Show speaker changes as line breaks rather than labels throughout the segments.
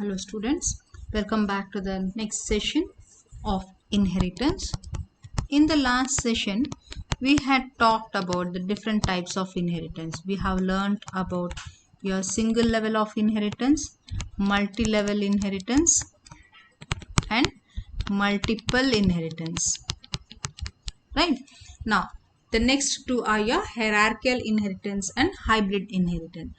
Hello students, welcome back to the next session of inheritance. In the last session, we had talked about the different types of inheritance. We have learned about your single level of inheritance, multi-level inheritance and multiple inheritance. Right? Now, the next two are your hierarchical inheritance and hybrid inheritance.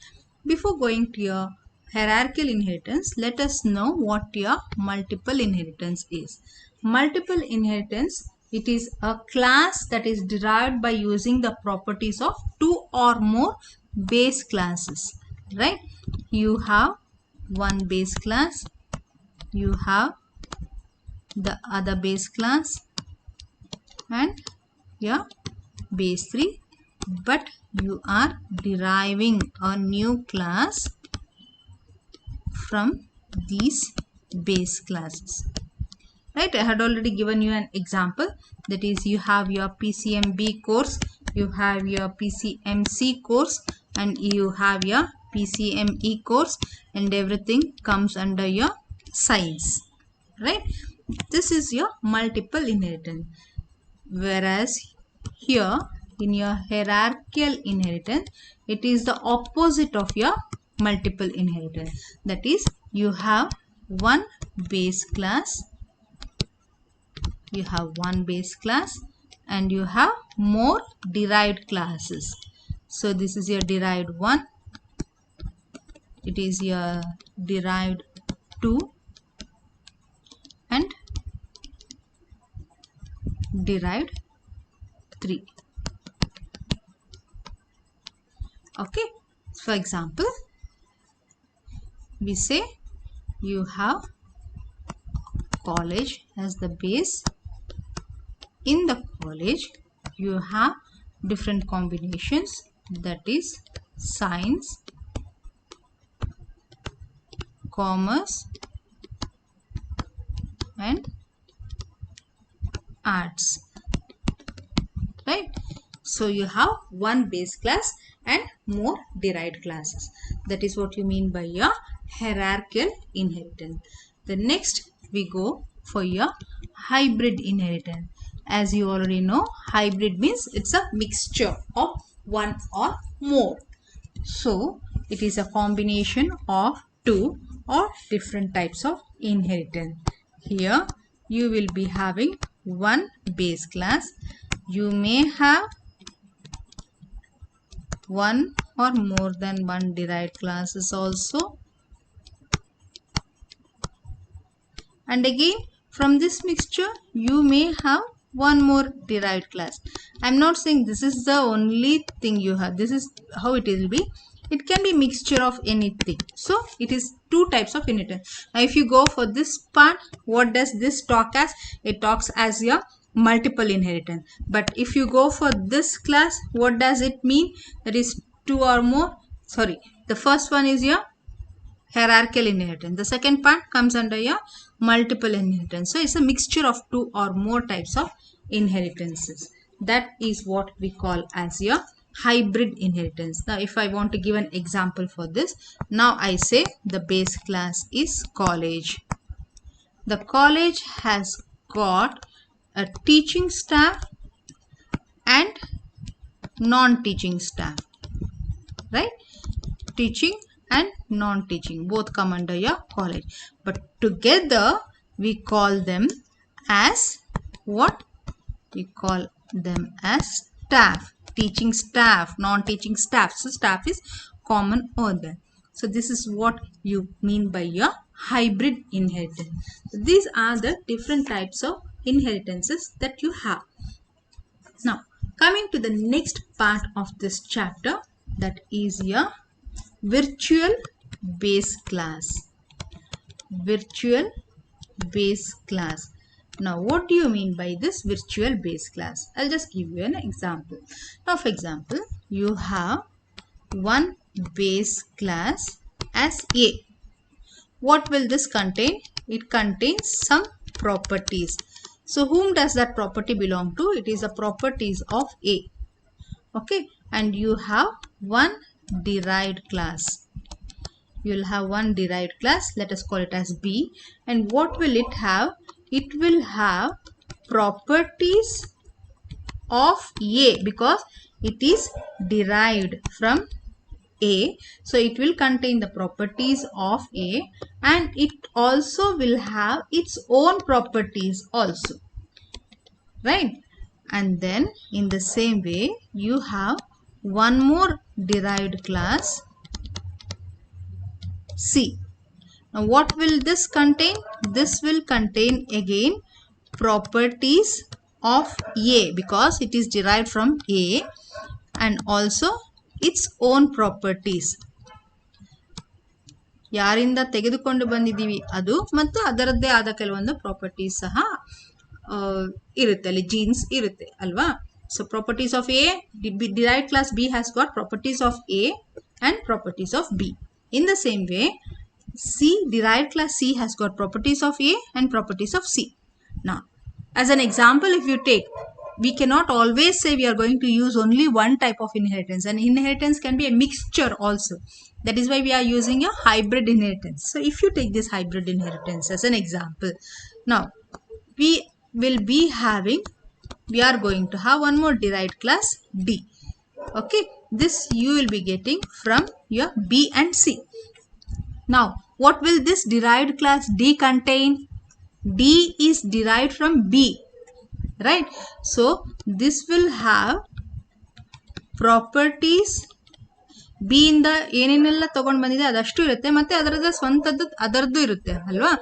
Before going to your hierarchical inheritance, let us know what your multiple inheritance is. Multiple inheritance, it is a class that is derived by using the properties of two or more base classes. Right? You have one base class, you have the other base class and your base 3, but you are deriving a new class from these base classes. Right, I had already given you an example, that is you have your PCMB course, you have your PCMC course and you have your PCME course, and everything comes under your science. Right, this is your multiple inheritance. Whereas here in your hierarchical inheritance, it is the opposite of your multiple inheritance. That is, you have one base class, and you have more derived classes. So this is your derived 1, it is your derived 2 and derived 3. Okay, for example, we say you have college as the base. In the college, you have different combinations, that is science, commerce and arts. Right? So you have one base class and more derived classes. That is what you mean by your hierarchical inheritance. The next we go for your hybrid inheritance. As you already know, hybrid means it's a mixture of one or more. So it is a combination of two or different types of inheritance. Here you will be having one base class. You may have one or more than one derived classes also, and again from this mixture you may have one more derived class. I'm not saying this is the only thing you have, this is how it will be. It can be mixture of anything. So it is two types of inheritance. Now if you go for this part, what does this talk as? It talks as your multiple inheritance. But if you go for this class, what does it mean? That is two or more. Sorry, the first one is your hierarchical inheritance. The second part comes under your multiple inheritance. So it's a mixture of two or more types of inheritances. That is what we call as your hybrid inheritance. Now if I want to give an example for this, now I say the base class is college. The college has got a teaching staff and non-teaching staff. Right? Teaching and non-teaching both come under your college, but together we call them as what? We call them as staff. Teaching staff, non-teaching staff. So staff is common over there. So this is what you mean by your hybrid inheritance. These are the different types of inheritances that you have. Now coming to the next part of this chapter, that is your virtual base class. Virtual base class. Now what do you mean by this virtual base class? I'll just give you an example. Now for example, you have one base class as A. What will this contain? It contains some properties. So whom does that property belong to? It is the properties of A. Okay, and you have one derived class. you will have one derived class. Let us call it as B. And what will it have? It will have properties of A because it is derived from A. So it will contain the properties of A, and it also will have its own properties also, right? And then in the same way you have one more derived class C. Now what will this contain? This will contain again properties of A because it is derived from A, and also its own properties. ಯಾರಿಂದ ತೆಗೆದುಕೊಂಡು ಬಂದಿದ್ದೀವಿ ಅದು ಮತ್ತು ಅದರದ್ದೇ ಆದ ಕೆಲವೊಂದು properties ಸಹ ಇರುತ್ತೆ, ಅಲ್ಲಿ ಜೀನ್ಸ್ ಇರುತ್ತೆ ಅಲ್ವಾ. So properties of A, derived class B has got properties of A and properties of B. In the same way, derived class C has got properties of A and properties of C. Now, as an example, if you take, we cannot always say we are going to use only one type of inheritance. An inheritance can be a mixture also. That is why we are using a hybrid inheritance. So if you take this hybrid inheritance as an example, now we are going to have one more derived class D. Okay, this you will be getting from your B and C. Now what will this derived class D contain? D is derived from B, right? So this will have properties B ಇಂದ ಏನೇನೆಲ್ಲ ತಗೊಂಡು ಬಂದಿದೆ ಅದಷ್ಟು ಇರುತ್ತೆ, ಮತ್ತೆ ಅದರದ ಸ್ವಂತದ್ದು ಅದರದ್ದು ಇರುತ್ತೆ ಅಲ್ವಾ.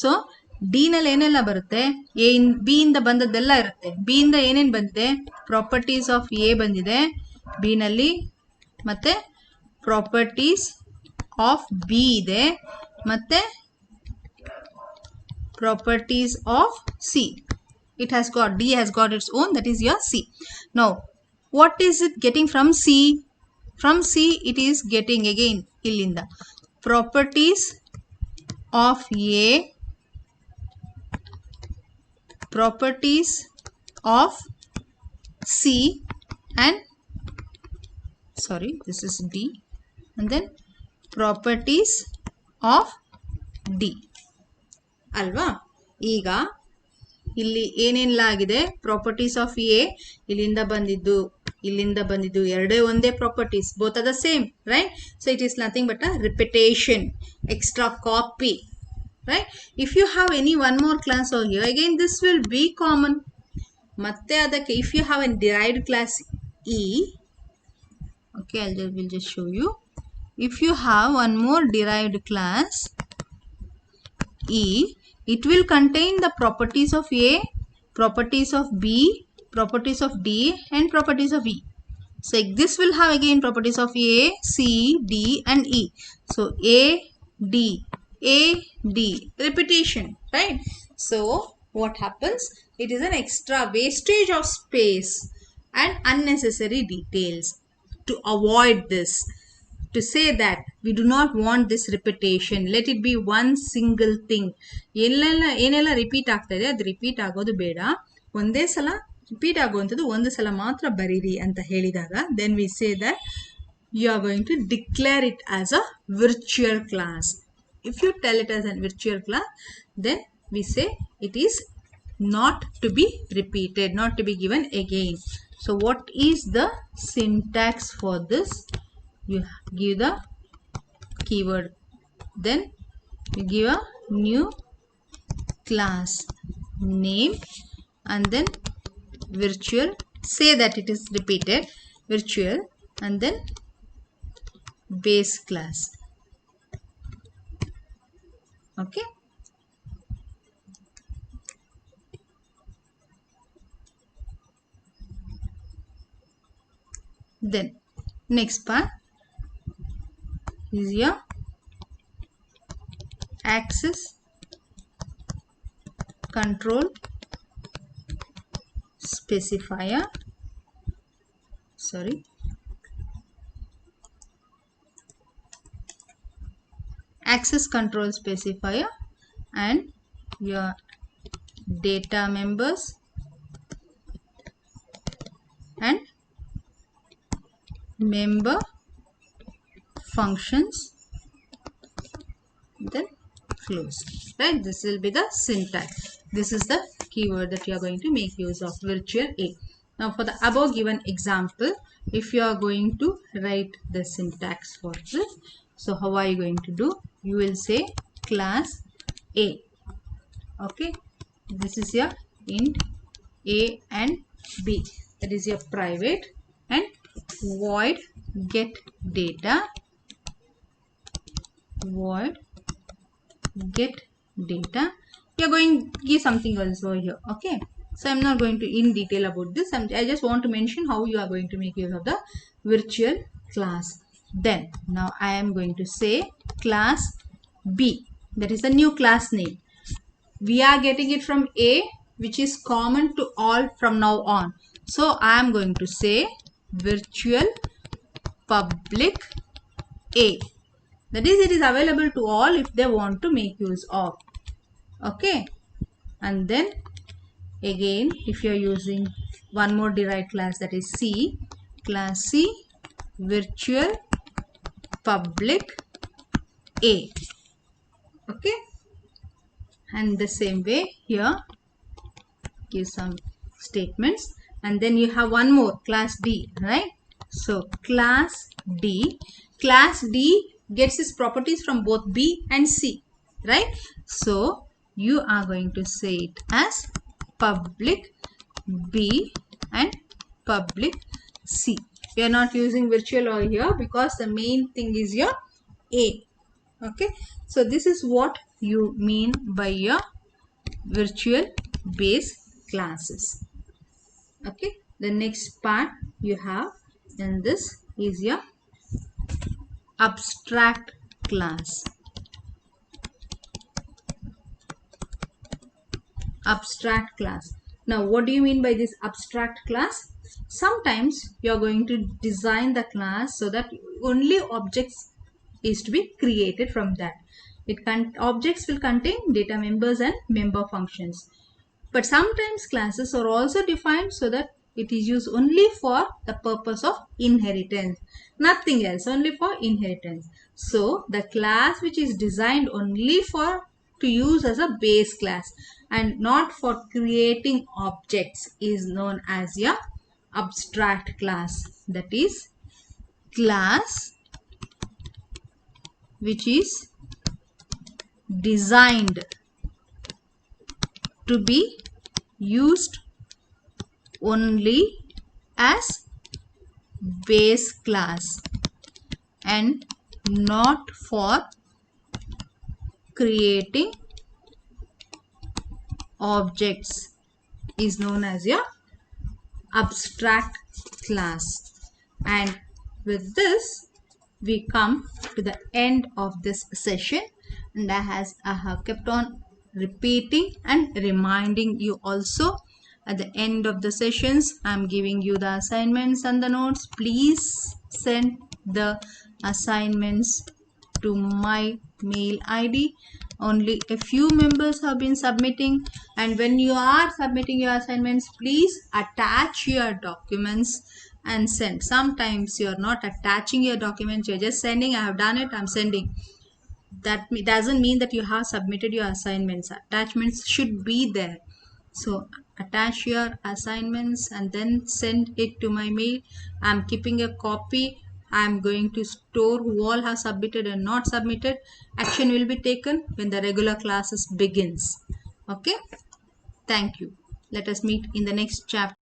ಸೊ ಡಿ ನಲ್ಲಿ ಏನೆಲ್ಲ ಬರುತ್ತೆ? ಬಿ ಇಂದ ಬಂದದ್ದೆಲ್ಲ ಇರುತ್ತೆ. ಬಿ ಇಂದ ಏನೇನು ಬಂದಿದೆ? ಪ್ರಾಪರ್ಟೀಸ್ ಆಫ್ ಎ ಬಂದಿದೆ ಬಿ ನಲ್ಲಿ, ಮತ್ತೆ ಪ್ರಾಪರ್ಟೀಸ್ ಆಫ್ ಬಿ ಇದೆ, ಮತ್ತೆ properties of C. It has got, D has got its own, that is your C. Now what is it getting from C? From C it is getting again illinda properties of A, properties of C, and sorry, this is D, and then properties of D ಅಲ್ವಾ. ಈಗ ಇಲ್ಲಿ ಏನೆಲ್ಲ ಆಗಿದೆ? Properties of A ಇಲ್ಲಿಂದ ಬಂದಿದ್ದು ಎರಡೇ ಒಂದೇ properties, both are the same, right? So it is nothing but a repetition, extra copy, right? If you have any one more class over here, again this will be common. ಮತ್ತೆ ಅದಕ್ಕೆ if you have a derived class E, okay, will just show you. If you have one more derived class E, it will contain the properties of A, properties of B, properties of D, and properties of E. So this will have again properties of A, C, D, and E. So A, D, repetition, right? So what happens? It is an extra wastage of space and unnecessary details. To avoid this, to say that we do not want this repetition, let it be one single thing. ಏನೆಲ್ಲ repeat ಆಗ್ತಾ ಇದೆ ಅದು repeat ಆಗೋದು ಬೇಡ, ಒಂದೇ ಸಲ repeat ಆಗುವಂಥದ್ದು ಒಂದು ಸಲ ಮಾತ್ರ ಬರೀರಿ ಅಂತ ಹೇಳಿದಾಗ, then we say that you are going to declare it as a virtual class. If you tell it as a virtual class, then we say it is not to be repeated, not to be given again. So what is the syntax for this? You give the keyword, then you give a new class name, and then virtual, say that it is repeated, virtual, and then base class. Okay, then next part is your access control specifier, access control specifier, and your data members and member functions close, right? This will be the syntax. This is the keyword that you are going to make use of, virtual A. Now for the above given example, if you are going to write the syntax for this, so how are you going to do? You will say class A. Okay, this is your int A and B, that is your private, and void get data, void get data. You're going to give something else over here. Okay, so I'm not going to in detail about this. I just want to mention how you are going to make use of the virtual class. Then now I am going to say class B, that is the new class name. We are getting it from A, which is common to all from now on. So I am going to say virtual public A. That is, it is available to all if they want to make use of. Okay, and then again, if you are using one more derived class, that is C, class C virtual public A. Okay, and the same way here, give some statements, and then you have one more, class D, right? So class D gets its properties from both B and C, right? So you are going to say it as public B and public C. We are not using virtual over here because the main thing is your A. Okay, so this is what you mean by your virtual base classes. Okay, the next part you have in this is your abstract class. Abstract class. Now what do you mean by this abstract class? Sometimes you are going to design the class so that only objects is to be created from that. Objects will contain data members and member functions. But sometimes classes are also defined so that it is used only for the purpose of inheritance, nothing else, only for inheritance. So the class which is designed only for to use as a base class and not for creating objects is known as your abstract class. That is, class which is designed to be used only as base class and not for creating objects is known as your abstract class. And with this we come to the end of this session, and I have kept on repeating and reminding you also. At the end of the sessions, I am giving you the assignments and the notes. Please send the assignments to my mail ID. Only a few members have been submitting, and when you are submitting your assignments, please attach your documents and send. Sometimes you are not attaching your documents, you are just sending. I have done it, I am sending. That doesn't mean that you have submitted your assignments. Attachments should be there. So attach your assignments and then send it to my mail. I am keeping a copy. I am going to store who all have submitted and not submitted. Action will be taken when the regular classes begins. Okay, thank you. Let us meet in the next chapter.